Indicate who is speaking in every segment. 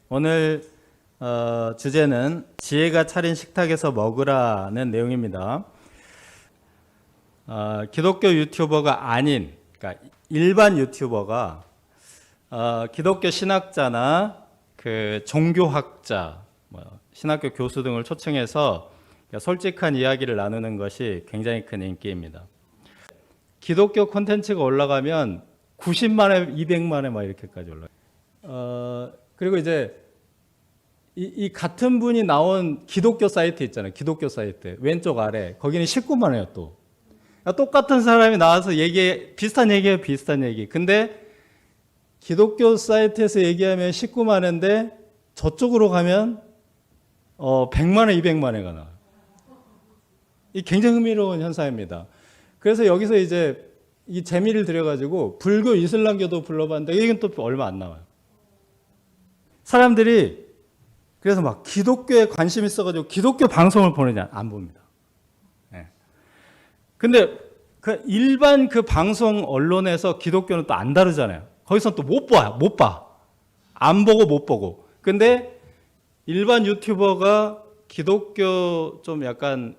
Speaker 1: 오늘 주제는 지혜가 차린 식탁에서 먹으라는 내용입니다. 기독교 유튜버가 아닌, 그러니까 일반 유튜버가 기독교 신학자나 그 종교학자, 신학교 교수 등을 초청해서 솔직한 이야기를 나누는 것이 굉장히 큰 인기입니다. 기독교 콘텐츠가 올라가면 90만회, 200만회 막 이렇게까지 올라가요. 그리고 이제 이 같은 분이 나온 기독교 사이트 있잖아요. 기독교 사이트 왼쪽 아래 거기는 19만회예요. 또 똑같은 사람이 나와서 비슷한 얘기. 근데 기독교 사이트에서 얘기하면 19만회인데 저쪽으로 가면 100만회, 200만회가 나와요. 이 굉장히 흥미로운 현상입니다. 그래서 여기서 이제 이 재미를 들여가지고 불교, 이슬람교도 불러봤는데 이건 또 얼마 안 나와요. 사람들이 그래서 막 기독교에 관심 있어가지고 기독교 방송을 보느냐 안 봅니다. 네. 근데 그 일반 그 방송 언론에서 기독교는 또 안 다루잖아요. 거기서 또 못 봐. 안 보고 못 보고. 근데 일반 유튜버가 기독교 좀 약간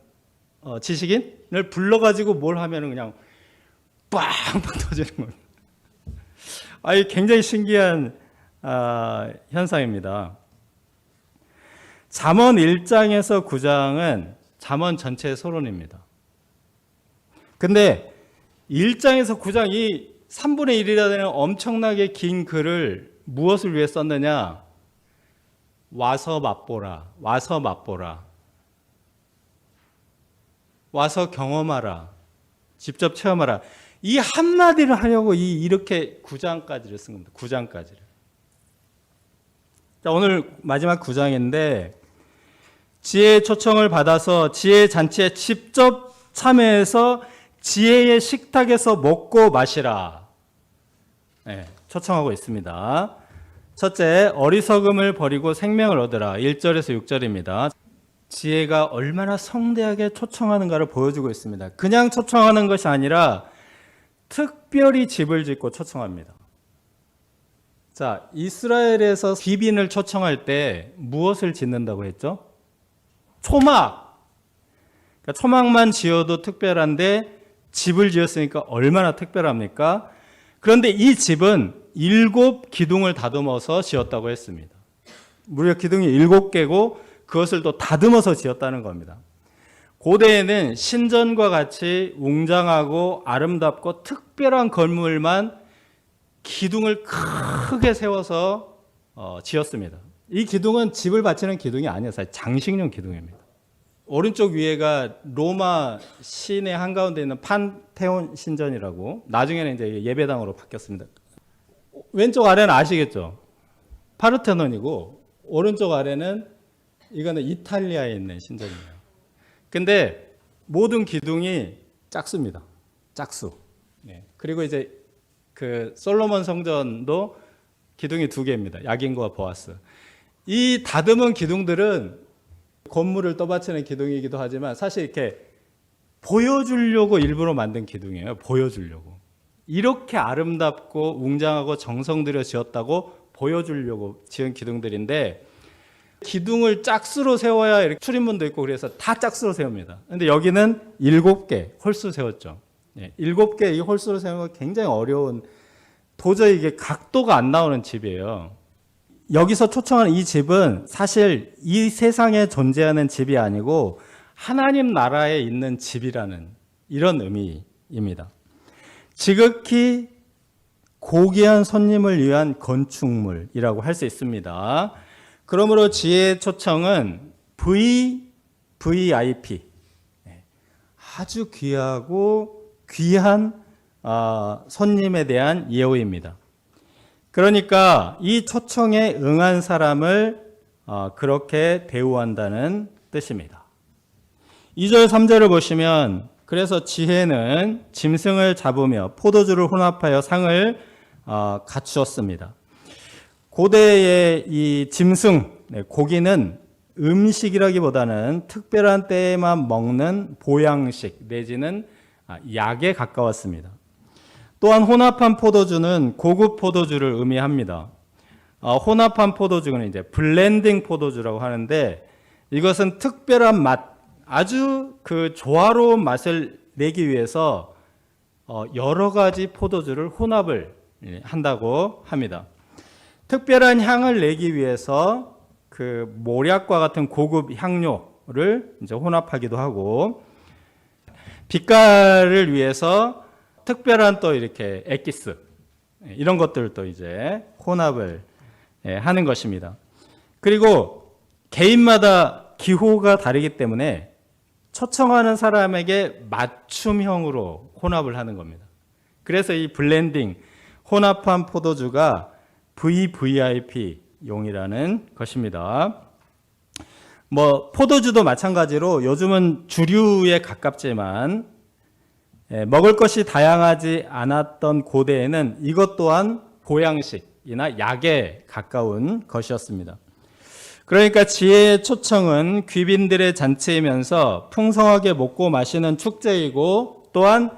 Speaker 1: 지식인을 불러가지고 뭘 하면은 그냥 빵빵 터지는 겁니다. 이 굉장히 신기한 현상입니다. 잠언 1장에서 9장은 잠언 전체의 서론입니다. 근데 1장에서 9장 이 3분의 1이라 되는 엄청나게 긴 글을 무엇을 위해 썼느냐? 와서 맛보라. 와서 경험하라. 직접 체험하라. 이 한마디를 하려고 이렇게 9장까지를 쓴 겁니다. 9장까지를. 자, 오늘 마지막 9장인데 지혜의 초청을 받아서 지혜의 잔치에 직접 참여해서 지혜의 식탁에서 먹고 마시라. 네, 초청하고 있습니다. 첫째, 어리석음을 버리고 생명을 얻으라. 1절에서 6절입니다. 지혜가 얼마나 성대하게 초청하는가를 보여주고 있습니다. 그냥 초청하는 것이 아니라 특별히 집을 짓고 초청합니다. 자, 이스라엘에서 기빈을 초청할 때 무엇을 짓는다고 했죠? 초막. 그러니까 초막만 지어도 특별한데 집을 지었으니까 얼마나 특별합니까? 그런데 이 집은 7 기둥을 다듬어서 지었다고 했습니다. 무려 기둥이 7개고 그것을 또 다듬어서 지었다는 겁니다. 고대에는 신전과 같이 웅장하고 아름답고 특별한 건물만 기둥을 크게 세워서 지었습니다. 이 기둥은 집을 바치는 기둥이 아니었어요. 사실 장식용 기둥입니다. 오른쪽 위에가 로마 시내 한가운데 있는 판테온 신전이라고, 나중에는 이제 예배당으로 바뀌었습니다. 왼쪽 아래는 아시겠죠? 파르테논이고 오른쪽 아래는 이거는 이탈리아에 있는 신전이에요. 근데 모든 기둥이 작습니다. 짝수. 네. 그리고 이제 그 솔로몬 성전도 기둥이 2개입니다. 야긴과 보아스. 이 다듬은 기둥들은 건물을 떠받치는 기둥이기도 하지만 사실 이렇게 보여주려고 일부러 만든 기둥이에요. 보여주려고. 이렇게 아름답고 웅장하고 정성 들여 지었다고 보여주려고 지은 기둥들인데 기둥을 짝수로 세워야 이렇게 출입문도 있고 그래서 다 짝수로 세웁니다. 근데 여기는 7개 홀수 세웠죠. 7개 이 홀수로 세우는 건 굉장히 어려운, 도저히 이게 각도가 안 나오는 집이에요. 여기서 초청하는 이 집은 사실 이 세상에 존재하는 집이 아니고 하나님 나라에 있는 집이라는 이런 의미입니다. 지극히 고귀한 손님을 위한 건축물이라고 할 수 있습니다. 그러므로 지혜의 초청은 VIP, 아주 귀하고 귀한 손님에 대한 예우입니다. 그러니까 이 초청에 응한 사람을 그렇게 대우한다는 뜻입니다. 2절 3절을 보시면 그래서 지혜는 짐승을 잡으며 포도주를 혼합하여 상을 갖추었습니다. 고대의 이 짐승, 고기는 음식이라기보다는 특별한 때에만 먹는 보양식 내지는 약에 가까웠습니다. 또한 혼합한 포도주는 고급 포도주를 의미합니다. 혼합한 포도주는 이제 블렌딩 포도주라고 하는데, 이것은 특별한 맛, 아주 그 조화로운 맛을 내기 위해서 여러 가지 포도주를 혼합을 한다고 합니다. 특별한 향을 내기 위해서 그 모략과 같은 고급 향료를 이제 혼합하기도 하고, 빛깔을 위해서 특별한 또 이렇게 엑기스, 이런 것들도 이제 혼합을 하는 것입니다. 그리고 개인마다 기호가 다르기 때문에 초청하는 사람에게 맞춤형으로 혼합을 하는 겁니다. 그래서 이 블렌딩, 혼합한 포도주가 VVIP용이라는 것입니다. 포도주도 마찬가지로 요즘은 주류에 가깝지만 먹을 것이 다양하지 않았던 고대에는 이것 또한 보양식이나 약에 가까운 것이었습니다. 그러니까 지혜의 초청은 귀빈들의 잔치이면서 풍성하게 먹고 마시는 축제이고, 또한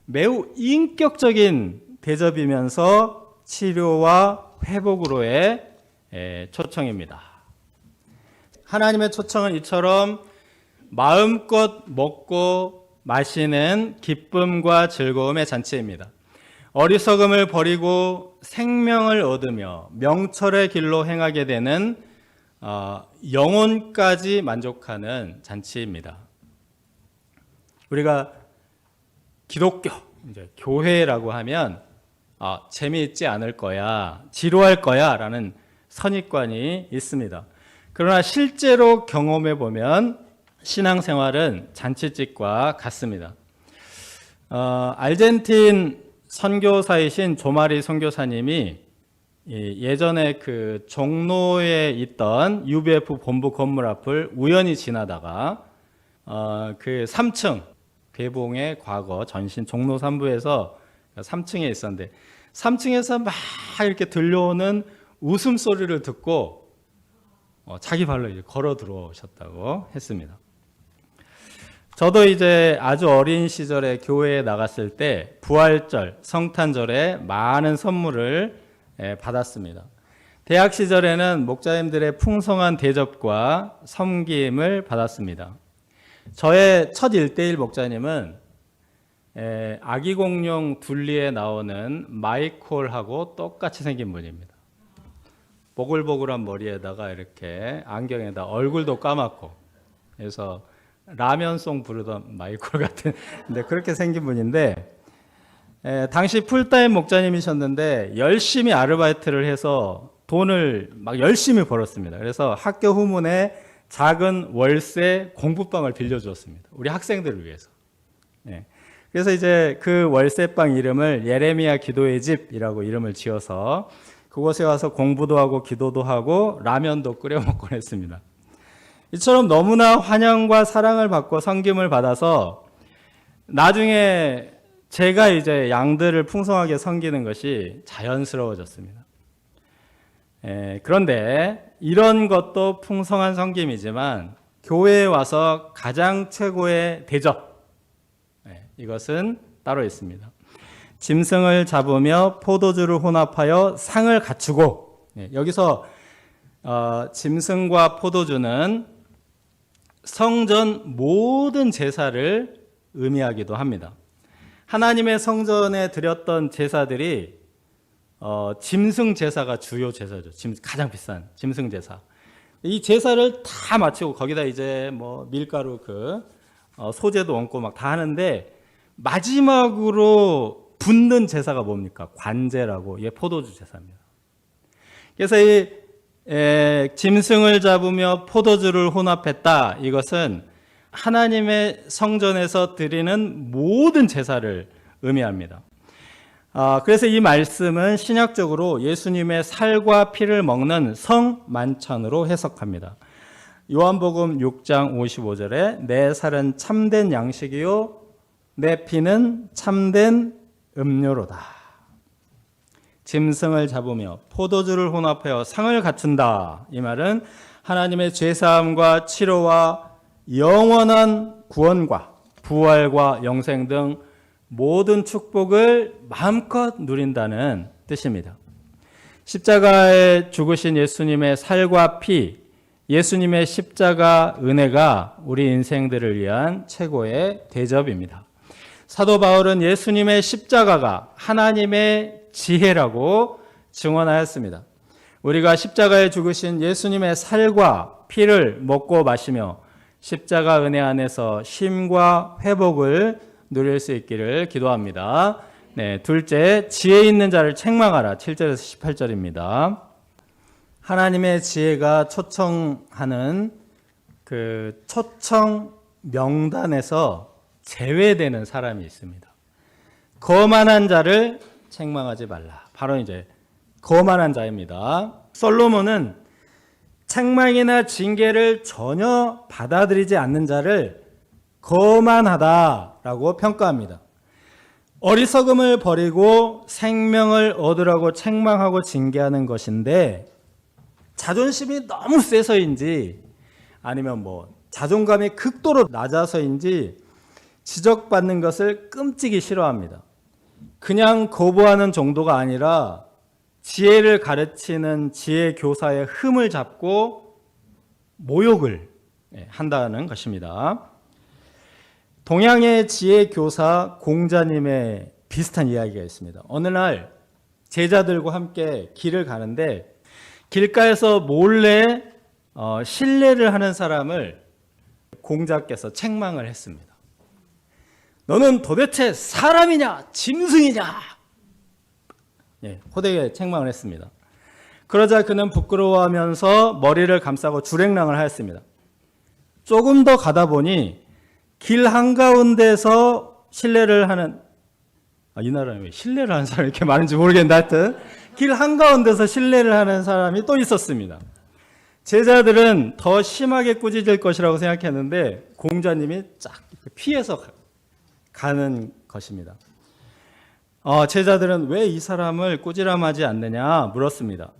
Speaker 1: 매우 인격적인 대접이면서 치료와 회복으로의 초청입니다. 하나님의 초청은 이처럼 마음껏 먹고 마시는 기쁨과 즐거움의 잔치입니다. 어리석음을 버리고 생명을 얻으며 명철의 길로 행하게 되는 영혼까지 만족하는 잔치입니다. 우리가 기독교, 이제 교회라고 하면 재미있지 않을 거야, 지루할 거야 라는 선입관이 있습니다. 그러나 실제로 경험해 보면 신앙생활은 잔치집과 같습니다. 아르헨틴 선교사이신 조마리 선교사님이 예전에 그 종로에 있던 UBF 본부 건물 앞을 우연히 지나다가 그 3층 괴봉의 과거 전신 종로 3부에서 3층에 있었는데, 3층에서 막 이렇게 들려오는 웃음소리를 듣고 자기 발로 이제 걸어 들어오셨다고 했습니다. 저도 이제 아주 어린 시절에 교회에 나갔을 때 부활절, 성탄절에 많은 선물을 받았습니다. 대학 시절에는 목자님들의 풍성한 대접과 섬김을 받았습니다. 저의 첫 1:1 목자님은 아기공룡 둘리에 나오는 마이콜하고 똑같이 생긴 분입니다. 보글보글한 머리에다가 이렇게 안경에다 얼굴도 까맣고, 그래서 라면송 부르던 마이콜 같은, 근데 그렇게 생긴 분인데, 당시 풀타임 목자님이셨는데 열심히 아르바이트를 해서 돈을 막 열심히 벌었습니다. 그래서 학교 후문에 작은 월세 공부방을 빌려주었습니다. 우리 학생들을 위해서. 그래서 이제 그 월세방 이름을 예레미야 기도의 집이라고 이름을 지어서 그곳에 와서 공부도 하고 기도도 하고 라면도 끓여 먹곤 했습니다. 이처럼 너무나 환영과 사랑을 받고 섬김을 받아서 나중에 제가 이제 양들을 풍성하게 섬기는 것이 자연스러워졌습니다. 그런데 이런 것도 풍성한 섬김이지만 교회에 와서 가장 최고의 대접, 이것은 따로 있습니다. 짐승을 잡으며 포도주를 혼합하여 상을 갖추고, 여기서 짐승과 포도주는 성전 모든 제사를 의미하기도 합니다. 하나님의 성전에 드렸던 제사들이 짐승 제사가 주요 제사죠. 가장 비싼 짐승 제사. 이 제사를 다 마치고 거기다 이제 밀가루 소재도 얹고 막 다 하는데, 마지막으로 붓는 제사가 뭡니까? 관제라고, 이게 포도주 제사입니다. 그래서 이 짐승을 잡으며 포도주를 혼합했다. 이것은 하나님의 성전에서 드리는 모든 제사를 의미합니다. 그래서 이 말씀은 신약적으로 예수님의 살과 피를 먹는 성만찬으로 해석합니다. 요한복음 6장 55절에 내 살은 참된 양식이요 내 피는 참된 음료로다. 짐승을 잡으며 포도주를 혼합하여 상을 갖춘다. 이 말은 하나님의 죄사함과 치료와 영원한 구원과 부활과 영생 등 모든 축복을 마음껏 누린다는 뜻입니다. 십자가에 죽으신 예수님의 살과 피, 예수님의 십자가 은혜가 우리 인생들을 위한 최고의 대접입니다. 사도 바울은 예수님의 십자가가 하나님의 지혜라고 증언하였습니다. 우리가 십자가에 죽으신 예수님의 살과 피를 먹고 마시며 십자가 은혜 안에서 쉼과 회복을 누릴 수 있기를 기도합니다. 네, 둘째, 지혜 있는 자를 책망하라. 7절에서 18절입니다. 하나님의 지혜가 초청하는 그 초청 명단에서 제외되는 사람이 있습니다. 거만한 자를 책망하지 말라. 바로 이제 거만한 자입니다. 솔로몬은 책망이나 징계를 전혀 받아들이지 않는 자를 거만하다라고 평가합니다. 어리석음을 버리고 생명을 얻으라고 책망하고 징계하는 것인데 자존심이 너무 세서인지 아니면 자존감이 극도로 낮아서인지 지적받는 것을 끔찍이 싫어합니다. 그냥 거부하는 정도가 아니라 지혜를 가르치는 지혜 교사의 흠을 잡고 모욕을 한다는 것입니다. 동양의 지혜 교사 공자님의 비슷한 이야기가 있습니다. 어느 날 제자들과 함께 길을 가는데 길가에서 몰래 실례를 하는 사람을 공자께서 책망을 했습니다. 너는 도대체 사람이냐 짐승이냐? 호되게 책망을 했습니다. 그러자 그는 부끄러워하면서 머리를 감싸고 주랭랑을 하였습니다. 조금 더 가다 보니 길 한가운데서 실례를 하는 이 나라에 왜 실례를 하는 사람이 이렇게 많은지 모르겠는데 하여튼 길 한가운데서 실례를 하는 사람이 또 있었습니다. 제자들은 더 심하게 꾸짖을 것이라고 생각했는데 공자님이 쫙 피해서 가는 것입니다. 제자들은 왜 이 사람을 꾸지람하지 않느냐 물었습니다.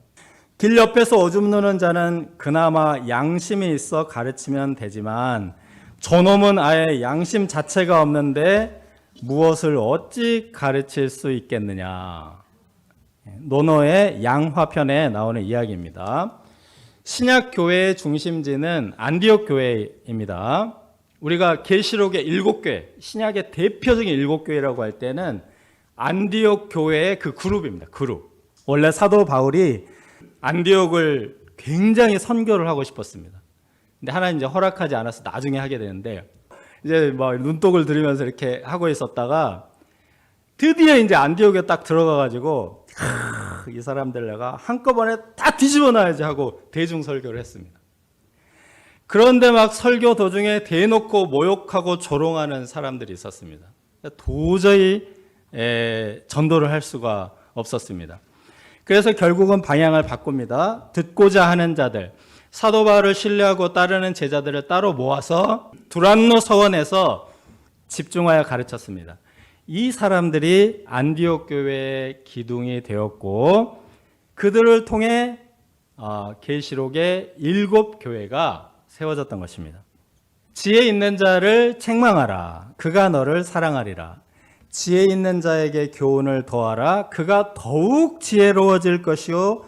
Speaker 1: 길 옆에서 오줌 누는 자는 그나마 양심이 있어 가르치면 되지만 저놈은 아예 양심 자체가 없는데 무엇을 어찌 가르칠 수 있겠느냐. 논어의 양화편에 나오는 이야기입니다. 신약 교회의 중심지는 안디옥 교회입니다. 우리가 계시록의 7교회, 신약의 대표적인 7교회라고 할 때는 안디옥 교회의 그 그룹입니다. 그룹. 원래 사도 바울이 안디옥을 굉장히 선교를 하고 싶었습니다. 근데 하나님 이제 허락하지 않아서 나중에 하게 되는데 이제 눈독을 들이면서 이렇게 하고 있었다가 드디어 이제 안디옥에 딱 들어가가지고 이 사람들 내가 한꺼번에 다 뒤집어 놔야지 하고 대중 설교를 했습니다. 그런데 막 설교 도중에 대놓고 모욕하고 조롱하는 사람들이 있었습니다. 도저히 전도를 할 수가 없었습니다. 그래서 결국은 방향을 바꿉니다. 듣고자 하는 자들, 사도 바울을 신뢰하고 따르는 제자들을 따로 모아서 두란노 서원에서 집중하여 가르쳤습니다. 이 사람들이 안디옥 교회의 기둥이 되었고 그들을 통해 계시록의 7교회가 세워졌던 것입니다. 지혜 있는 자를 책망하라. 그가 너를 사랑하리라. 지혜 있는 자에게 교훈을 더하라. 그가 더욱 지혜로워질 것이요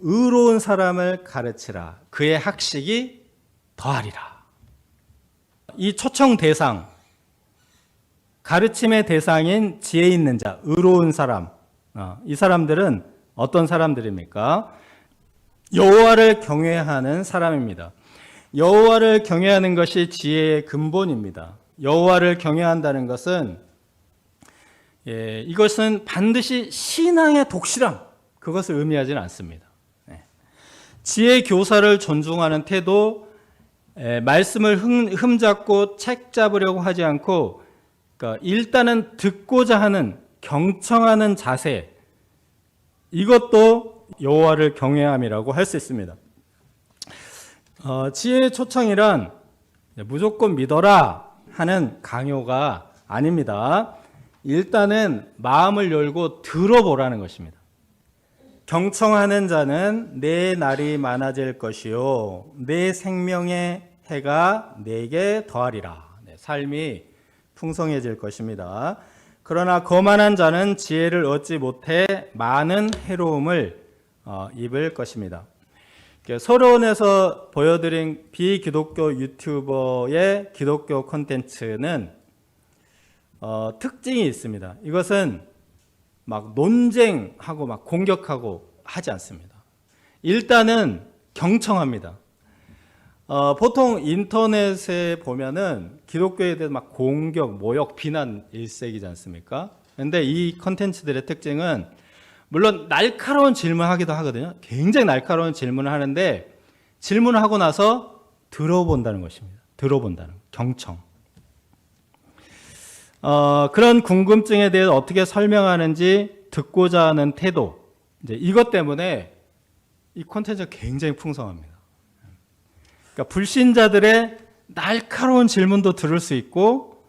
Speaker 1: 의로운 사람을 가르치라. 그의 학식이 더하리라. 이 초청 대상, 가르침의 대상인 지혜 있는 자, 의로운 사람, 이 사람들은 어떤 사람들입니까? 여호와를 경외하는 사람입니다. 여호와를 경외하는 것이 지혜의 근본입니다. 여호와를 경외한다는 것은 이것은 반드시 신앙의 독실함, 그것을 의미하지는 않습니다. 지혜 교사를 존중하는 태도, 말씀을 흠잡고 책 잡으려고 하지 않고 그러니까 일단은 듣고자 하는 경청하는 자세, 이것도 여호와를 경외함이라고 할 수 있습니다. 지혜의 초청이란 무조건 믿어라 하는 강요가 아닙니다. 일단은 마음을 열고 들어보라는 것입니다. 경청하는 자는 내 날이 많아질 것이요 내 생명의 해가 내게 더하리라. 삶이 풍성해질 것입니다. 그러나 거만한 자는 지혜를 얻지 못해 많은 해로움을 입을 것입니다. 서론에서 보여드린 비기독교 유튜버의 기독교 콘텐츠는 특징이 있습니다. 이것은 막 논쟁하고 막 공격하고 하지 않습니다. 일단은 경청합니다. 보통 인터넷에 보면은 기독교에 대해서 막 공격, 모욕, 비난 일색이지 않습니까? 근데 이 콘텐츠들의 특징은 물론 날카로운 질문하기도 하거든요. 굉장히 날카로운 질문을 하는데 질문을 하고 나서 들어본다는 것입니다. 들어본다는 경청. 그런 궁금증에 대해서 어떻게 설명하는지 듣고자 하는 태도. 이제 이것 때문에 이 콘텐츠가 굉장히 풍성합니다. 그러니까 불신자들의 날카로운 질문도 들을 수 있고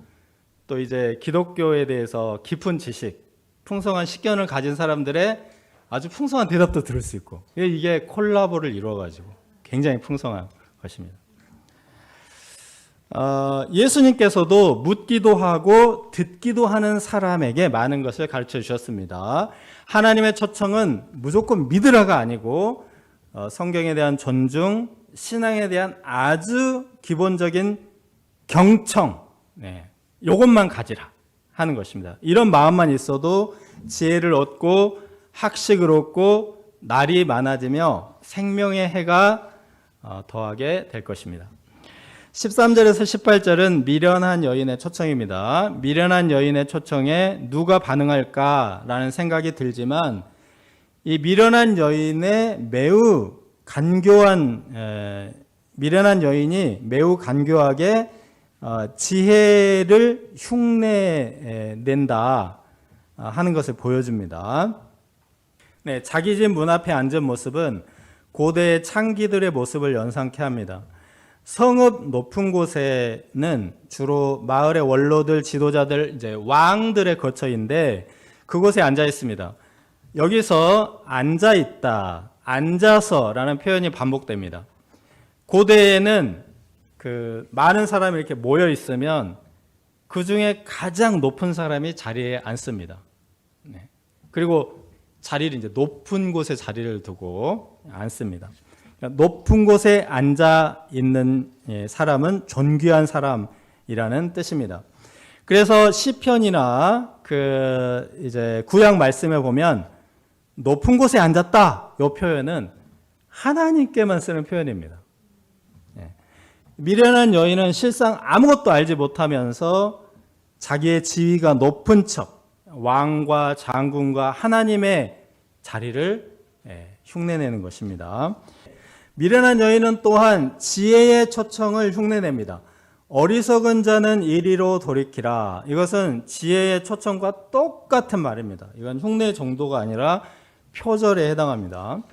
Speaker 1: 또 이제 기독교에 대해서 깊은 지식, 풍성한 식견을 가진 사람들의 아주 풍성한 대답도 들을 수 있고 이게 콜라보를 이루어가지고 굉장히 풍성한 것입니다. 예수님께서도 묻기도 하고 듣기도 하는 사람에게 많은 것을 가르쳐 주셨습니다. 하나님의 초청은 무조건 믿으라가 아니고 성경에 대한 존중, 신앙에 대한 아주 기본적인 경청, 이것만 가지라 하는 것입니다. 이런 마음만 있어도 지혜를 얻고 학식을 얻고 날이 많아지며 생명의 해가 더하게 될 것입니다. 13절에서 18절은 미련한 여인의 초청입니다. 미련한 여인의 초청에 누가 반응할까라는 생각이 들지만 이 미련한 여인의 미련한 여인이 매우 간교하게 지혜를 흉내낸다 하는 것을 보여줍니다. 자기 집 문 앞에 앉은 모습은 고대의 창기들의 모습을 연상케 합니다. 성읍 높은 곳에는 주로 마을의 원로들, 지도자들, 이제 왕들의 거처인데 그곳에 앉아 있습니다. 여기서 앉아 있다, 앉아서라는 표현이 반복됩니다. 고대에는 많은 사람이 이렇게 모여 있으면 그 중에 가장 높은 사람이 자리에 앉습니다. 그리고 자리를 이제 높은 곳에 자리를 두고 앉습니다. 높은 곳에 앉아 있는 사람은 존귀한 사람이라는 뜻입니다. 그래서 시편이나 이제 구약 말씀에 보면 높은 곳에 앉았다, 이 표현은 하나님께만 쓰는 표현입니다. 미련한 여인은 실상 아무것도 알지 못하면서 자기의 지위가 높은 척, 왕과 장군과 하나님의 자리를 흉내내는 것입니다. 미련한 여인은 또한 지혜의 초청을 흉내냅니다. 어리석은 자는 이리로 돌이키라. 이것은 지혜의 초청과 똑같은 말입니다. 이건 흉내 정도가 아니라 표절에 해당합니다.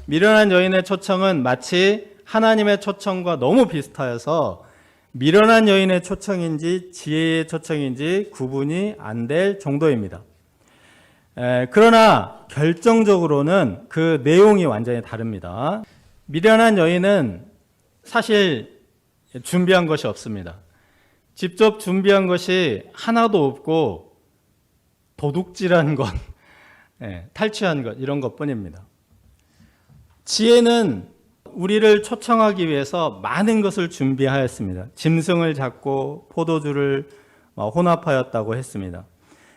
Speaker 1: 미련한 여인의 초청은 마치 하나님의 초청과 너무 비슷하여서 미련한 여인의 초청인지 지혜의 초청인지 구분이 안 될 정도입니다. 그러나 결정적으로는 그 내용이 완전히 다릅니다. 미련한 여인은 사실 준비한 것이 없습니다. 직접 준비한 것이 하나도 없고 도둑질한 것, 탈취한 것, 이런 것뿐입니다. 지혜는 우리를 초청하기 위해서 많은 것을 준비하였습니다. 짐승을 잡고 포도주를 혼합하였다고 했습니다.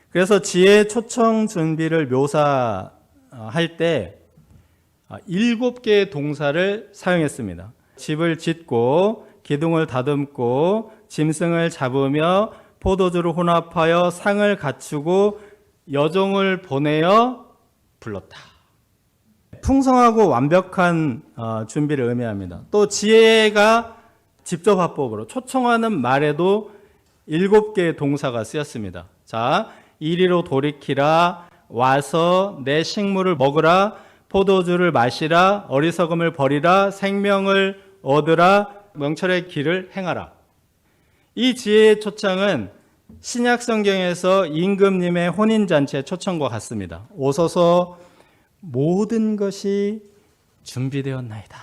Speaker 1: 그래서 지혜의 초청 준비를 묘사할 때 7개의 동사를 사용했습니다. 집을 짓고 기둥을 다듬고 짐승을 잡으며 포도주를 혼합하여 상을 갖추고 여종을 보내어 불렀다. 풍성하고 완벽한 준비를 의미합니다. 또 지혜가 직접 화법으로 초청하는 말에도 7개의 동사가 쓰였습니다. 자, 이리로 돌이키라, 와서 내 식물을 먹으라, 포도주를 마시라, 어리석음을 버리라, 생명을 얻으라, 명철의 길을 행하라. 이 지혜의 초청은 신약 성경에서 임금님의 혼인잔치의 초청과 같습니다. 오소서 모든 것이 준비되었나이다.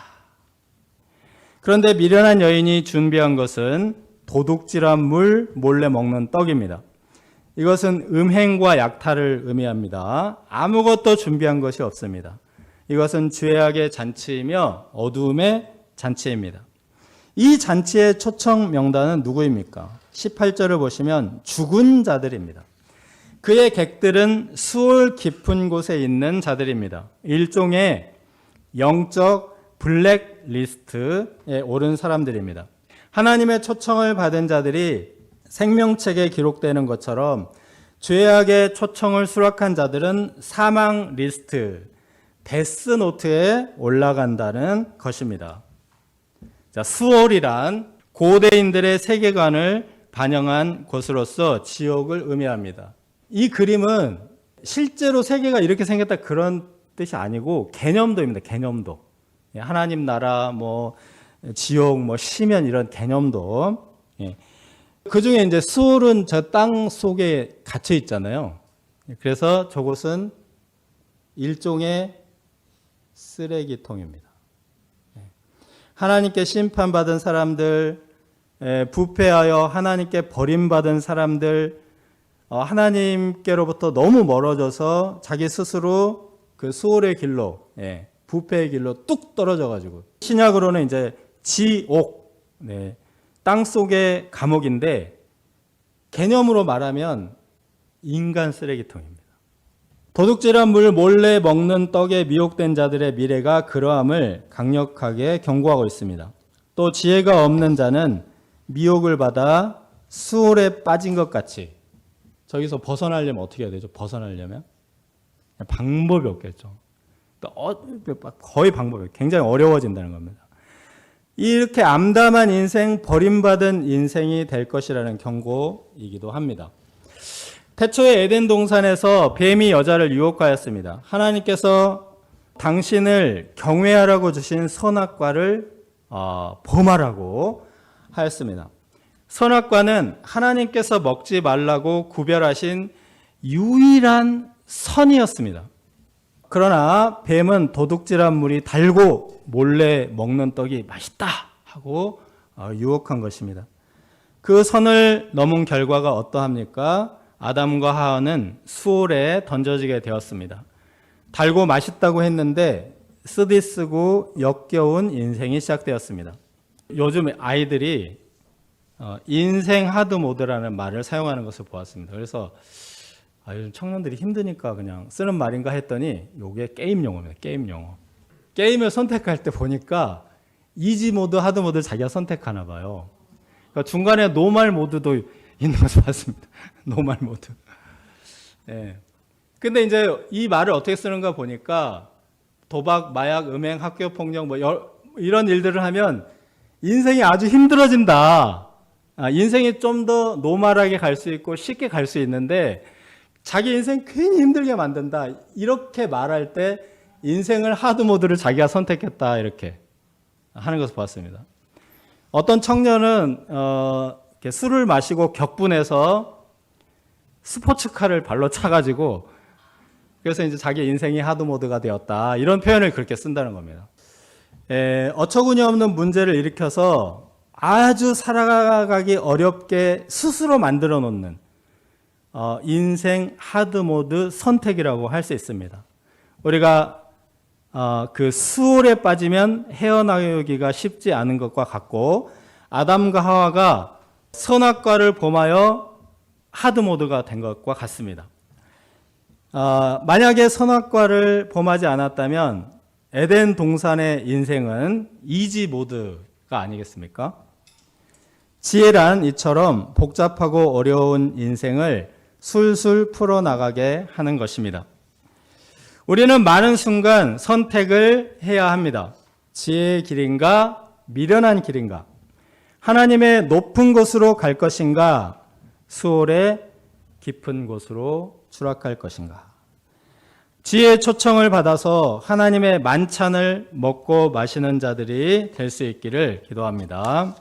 Speaker 1: 그런데 미련한 여인이 준비한 것은 도둑질한 물 몰래 먹는 떡입니다. 이것은 음행과 약탈을 의미합니다. 아무것도 준비한 것이 없습니다. 이것은 죄악의 잔치이며 어두움의 잔치입니다. 이 잔치의 초청 명단은 누구입니까? 18절을 보시면 죽은 자들입니다. 그의 객들은 수월 깊은 곳에 있는 자들입니다. 일종의 영적 블랙리스트에 오른 사람들입니다. 하나님의 초청을 받은 자들이 생명책에 기록되는 것처럼 죄악의 초청을 수락한 자들은 사망 리스트, 데스노트에 올라간다는 것입니다. 자, 수월이란 고대인들의 세계관을 반영한 곳으로서 지옥을 의미합니다. 이 그림은 실제로 세계가 이렇게 생겼다 그런 뜻이 아니고 개념도입니다. 개념도. 하나님 나라, 지옥, 시면 이런 개념도. 그 중에 이제 수월은 저 땅 속에 갇혀 있잖아요. 그래서 저곳은 일종의 쓰레기통입니다. 하나님께 심판받은 사람들, 부패하여 하나님께 버림받은 사람들, 하나님께로부터 너무 멀어져서 자기 스스로 그 수월의 길로, 부패의 길로 뚝 떨어져가지고 신약으로는 이제 지옥, 땅 속의 감옥인데 개념으로 말하면 인간 쓰레기통입니다. 도둑질한 물 몰래 먹는 떡에 미혹된 자들의 미래가 그러함을 강력하게 경고하고 있습니다. 또 지혜가 없는 자는 미혹을 받아 수월에 빠진 것 같이 저기서 벗어나려면 어떻게 해야 되죠? 벗어나려면? 방법이 없겠죠. 거의 방법이 굉장히 어려워진다는 겁니다. 이렇게 암담한 인생, 버림받은 인생이 될 것이라는 경고이기도 합니다. 태초의 에덴 동산에서 뱀이 여자를 유혹하였습니다. 하나님께서 당신을 경외하라고 주신 선악과를 범하라고 하였습니다. 선악과는 하나님께서 먹지 말라고 구별하신 유일한 선이었습니다. 그러나 뱀은 도둑질한 물이 달고 몰래 먹는 떡이 맛있다 하고 유혹한 것입니다. 그 선을 넘은 결과가 어떠합니까? 아담과 하와는 수월에 던져지게 되었습니다. 달고 맛있다고 했는데 쓰디쓰고 역겨운 인생이 시작되었습니다. 요즘 아이들이 인생 하드 모드라는 말을 사용하는 것을 보았습니다. 그래서 요즘 청년들이 힘드니까 그냥 쓰는 말인가 했더니 이게 게임 용어입니다. 게임 용어. 게임을 선택할 때 보니까 이지 모드, 하드 모드를 자기가 선택하나 봐요. 그러니까 중간에 노말 모드도 있는 것을 봤습니다. 노말 모드. 근데 이제 이 말을 어떻게 쓰는가 보니까 도박, 마약, 음행, 학교 폭력 이런 일들을 하면 인생이 아주 힘들어진다. 인생이 좀 더 노멀하게 갈 수 있고 쉽게 갈 수 있는데 자기 인생 괜히 힘들게 만든다. 이렇게 말할 때 인생을 하드 모드를 자기가 선택했다. 이렇게 하는 것을 봤습니다. 어떤 청년은 이렇게 술을 마시고 격분해서 스포츠카를 발로 차가지고 그래서 이제 자기 인생이 하드 모드가 되었다. 이런 표현을 그렇게 쓴다는 겁니다. 어처구니 없는 문제를 일으켜서 아주 살아가기 어렵게 스스로 만들어 놓는 인생 하드 모드 선택이라고 할 수 있습니다. 우리가 그 수월에 빠지면 헤어나오기가 쉽지 않은 것과 같고 아담과 하와가 선악과를 범하여 하드 모드가 된 것과 같습니다. 만약에 선악과를 범하지 않았다면 에덴 동산의 인생은 이지 모드가 아니겠습니까? 지혜란 이처럼 복잡하고 어려운 인생을 술술 풀어나가게 하는 것입니다. 우리는 많은 순간 선택을 해야 합니다. 지혜의 길인가, 미련한 길인가, 하나님의 높은 곳으로 갈 것인가, 수월의 깊은 곳으로 추락할 것인가. 지혜의 초청을 받아서 하나님의 만찬을 먹고 마시는 자들이 될 수 있기를 기도합니다.